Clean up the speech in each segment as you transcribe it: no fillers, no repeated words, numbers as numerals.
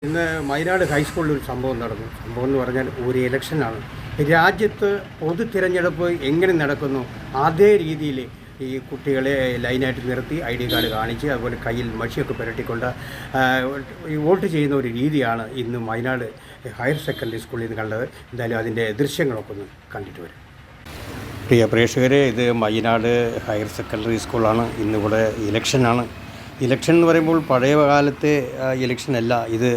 ഇന്ന് വയനാട് ഹൈസ്കൂളിൽ ഒരു സംഭവം നടന്നു. സംഭവം എന്ന് പറഞ്ഞാൽ ഒരു ഇലക്ഷനാണ്. രാജ്യത്ത് പൊതു തിരഞ്ഞെടുപ്പ് എങ്ങനെ നടക്കുന്നു അതേ രീതിയിൽ ഈ കുട്ടികളെ ലൈനായിട്ട് നിർത്തി ID കാർഡ് കാണിച്ച് അതുപോലെ കയ്യിൽ മഷിയൊക്കെ പുരട്ടിക്കൊണ്ട് ഈ വോട്ട് ചെയ്യുന്ന ഒരു രീതിയാണ് ഇന്ന് വയനാട് ഹയർ സെക്കൻഡറി സ്കൂളിൽ നിന്ന് കണ്ടത്. എന്തായാലും അതിൻ്റെ ദൃശ്യങ്ങളൊക്കെ ഒന്ന് കണ്ടിട്ട് വരും. പ്രിയ പ്രേക്ഷകരെ, ഇത് വയനാട് ഹയർ സെക്കൻഡറി സ്കൂളാണ്. ഇന്നിവിടെ ഇലക്ഷനാണ്. ഇലക്ഷൻ എന്ന് പറയുമ്പോൾ പഴയ കാലത്തെ ഇലക്ഷനല്ല, ഇത്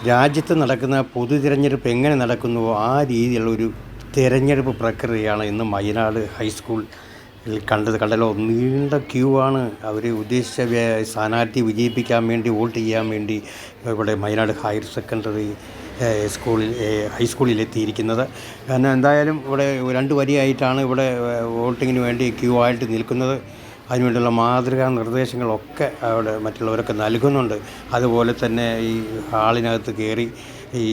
രാജ്യത്ത് നടക്കുന്ന പൊതു തിരഞ്ഞെടുപ്പ് എങ്ങനെ നടക്കുന്നുവോ ആ രീതിയിലുള്ളൊരു തിരഞ്ഞെടുപ്പ് പ്രക്രിയയാണ് ഇന്ന് വയനാട് ഹൈസ്കൂളിൽ കണ്ടല്ലോ. നീണ്ട ക്യൂ ആണ്. അവർ ഉദ്ദേശിച്ച സ്ഥാനാർത്ഥി വിജയിപ്പിക്കാൻ വേണ്ടി, വോട്ട് ചെയ്യാൻ വേണ്ടി ഇവിടെ വയനാട് ഹയർ സെക്കൻഡറി ഹൈസ്കൂളിൽ എത്തിയിരിക്കുന്നത്. കാരണം എന്തായാലും ഇവിടെ 2 വരിയായിട്ടാണ് ഇവിടെ വോട്ടിങ്ങിന് വേണ്ടി ക്യൂ ആയിട്ട് നിൽക്കുന്നത്. അതിനുവേണ്ടിയുള്ള മാതൃകാ നിർദ്ദേശങ്ങളൊക്കെ അവിടെ മറ്റുള്ളവരൊക്കെ നൽകുന്നുണ്ട്. അതുപോലെ തന്നെ ഈ ഹാളിനകത്ത് കയറി ഈ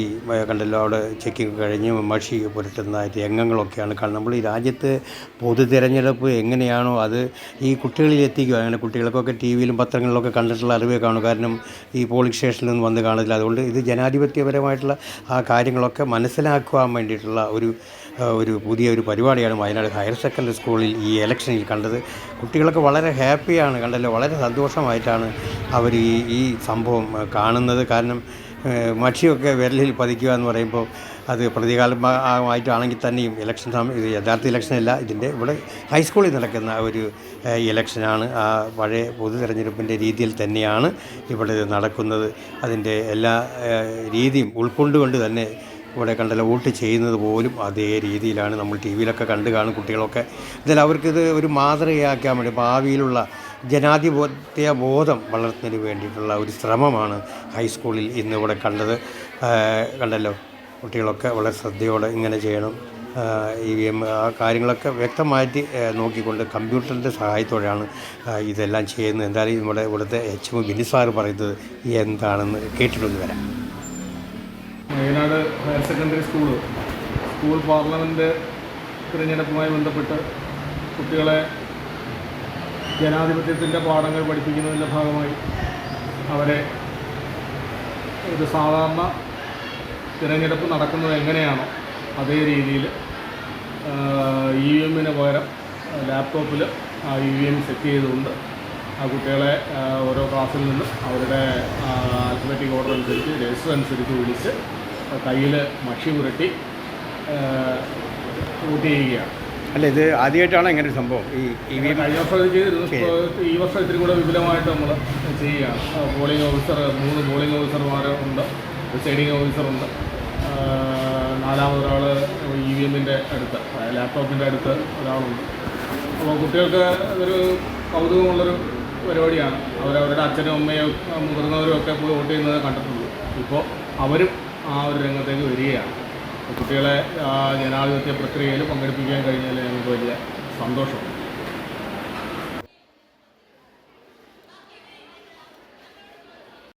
കണ്ടല്ലോ, അവിടെ ചെക്കിങ് കഴിഞ്ഞ് മഷി പുരട്ടുന്ന രംഗങ്ങളൊക്കെയാണ് കാണുന്നത്. നമ്മൾ ഈ രാജ്യത്ത് പൊതു തിരഞ്ഞെടുപ്പ് എങ്ങനെയാണോ അത് ഈ കുട്ടികളിൽ എത്തിക്കുക. അങ്ങനെ കുട്ടികൾക്കൊക്കെ TV യിലും പത്രങ്ങളിലൊക്കെ കണ്ടിട്ടുള്ള അറിവേ കാണും. കാരണം ഈ പോളിംഗ് സ്റ്റേഷനിലൊന്നും വന്ന് കാണില്ല. അതുകൊണ്ട് ഇത് ജനാധിപത്യപരമായിട്ടുള്ള ആ കാര്യങ്ങളൊക്കെ മനസ്സിലാക്കുവാൻ വേണ്ടിയിട്ടുള്ള ഒരു പുതിയൊരു പരിപാടിയാണ് വയനാട് ഹയർ സെക്കൻഡറി സ്കൂളിൽ ഈ ഇലക്ഷനിൽ കണ്ടത്. കുട്ടികളൊക്കെ വളരെ ഹാപ്പിയാണ്. കണ്ടല്ലോ, വളരെ സന്തോഷമായിട്ടാണ് അവർ ഈ സംഭവം കാണുന്നത്. കാരണം മഷിയൊക്കെ വിരലിൽ പതിക്കുക എന്ന് പറയുമ്പോൾ അത് പ്രതികാലമായിട്ടാണെങ്കിൽ തന്നെയും ഇലക്ഷൻ ഇത് യഥാർത്ഥ ഇലക്ഷനല്ല, ഇതിൻ്റെ ഇവിടെ ഹൈസ്കൂളിൽ നടക്കുന്ന ഒരു ഇലക്ഷനാണ്. ആ പഴയ പൊതു തിരഞ്ഞെടുപ്പിൻ്റെ രീതിയിൽ തന്നെയാണ് ഇവിടെ നടക്കുന്നത്. അതിൻ്റെ എല്ലാ രീതിയും ഉൾക്കൊണ്ടുകൊണ്ട് തന്നെ ഇവിടെ കണ്ടല്ലോ, വോട്ട് ചെയ്യുന്നത് പോലും അതേ രീതിയിലാണ്. നമ്മൾ TV യിലൊക്കെ കണ്ട് കാണും കുട്ടികളൊക്കെ. എന്നാലും അവർക്കിത് ഒരു മാതൃകയാക്കാൻ വേണ്ടി ഭാവിയിലുള്ള ജനാധിപത്യ ബോധം വളർത്തുന്നതിന് വേണ്ടിയിട്ടുള്ള ഒരു ശ്രമമാണ് ഹൈസ്കൂളിൽ ഇന്നിവിടെ കണ്ടത്. കണ്ടല്ലോ, കുട്ടികളൊക്കെ വളരെ ശ്രദ്ധയോടെ ഇങ്ങനെ ചെയ്യണം. EVM ആ കാര്യങ്ങളൊക്കെ വ്യക്തമായിട്ട് നോക്കിക്കൊണ്ട് കമ്പ്യൂട്ടറിൻ്റെ സഹായത്തോടെയാണ് ഇതെല്ലാം ചെയ്യുന്നത്. എന്തായാലും ഇവിടുത്തെ HM ബിനി സാറ് പറയുന്നത് എന്താണെന്ന് കേട്ടിട്ടൊന്ന് വരാം. Wayanad higher secondary school parliament തിരഞ്ഞെടുപ്പുമായി ബന്ധപ്പെട്ട് കുട്ടികളെ ജനാധിപത്യത്തിൻ്റെ പാഠങ്ങൾ പഠിപ്പിക്കുന്നതിൻ്റെ ഭാഗമായി അവരെ ഒരു സാധാരണ തിരഞ്ഞെടുപ്പ് നടക്കുന്നത് എങ്ങനെയാണോ അതേ രീതിയിൽ EVM-ന് പകരം ലാപ്ടോപ്പിൽ ആ EVM സെറ്റ് ചെയ്തുകൊണ്ട് ആ കുട്ടികളെ ഓരോ ക്ലാസ്സിൽ നിന്നും അവരുടെ ആൽഫബറ്റിക് ഓർഡർ അനുസരിച്ച് രജിസ്റ്റർ അനുസരിച്ച് വിളിച്ച് കയ്യിൽ മഷി പുരട്ടി വോട്ട് ചെയ്യുകയാണ്. അല്ല, ഇത് ആദ്യമായിട്ടാണ് ഇങ്ങനെ ഒരു സംഭവം? കഴിഞ്ഞ വർഷം ഇത് ചെയ്തിരുന്നു. ഈ വർഷം ഇത്തിരി കൂടെ വിപുലമായിട്ട് നമ്മൾ ചെയ്യുകയാണ്. പോളിംഗ് ഓഫീസർ 3 പോളിംഗ് ഓഫീസർമാരുണ്ട്, പ്രിസൈഡിങ് ഓഫീസറുണ്ട്, 4ാമതൊരാൾ EVM-ൻ്റെ അടുത്ത് ലാപ്ടോപ്പിൻ്റെ അടുത്ത് ഒരാളുണ്ട്. അപ്പോൾ കുട്ടികൾക്ക് അതൊരു കൗതുകമുള്ളൊരു പരിപാടിയാണ്. അവരവരുടെ അച്ഛനും അമ്മയും മുതിർന്നവരും ഒക്കെ പോയി വോട്ട് ചെയ്യുന്നത് കണ്ടിട്ടുള്ളൂ. ഇപ്പോൾ അവരും ആ ഒരു രംഗത്തേക്ക് വരികയാണ്. കുട്ടികളെ ജനാധിപത്യ പ്രക്രിയയിൽ പങ്കെടുപ്പിക്കാൻ കഴിഞ്ഞാൽ ഞങ്ങൾക്ക് വലിയ സന്തോഷമുണ്ട്.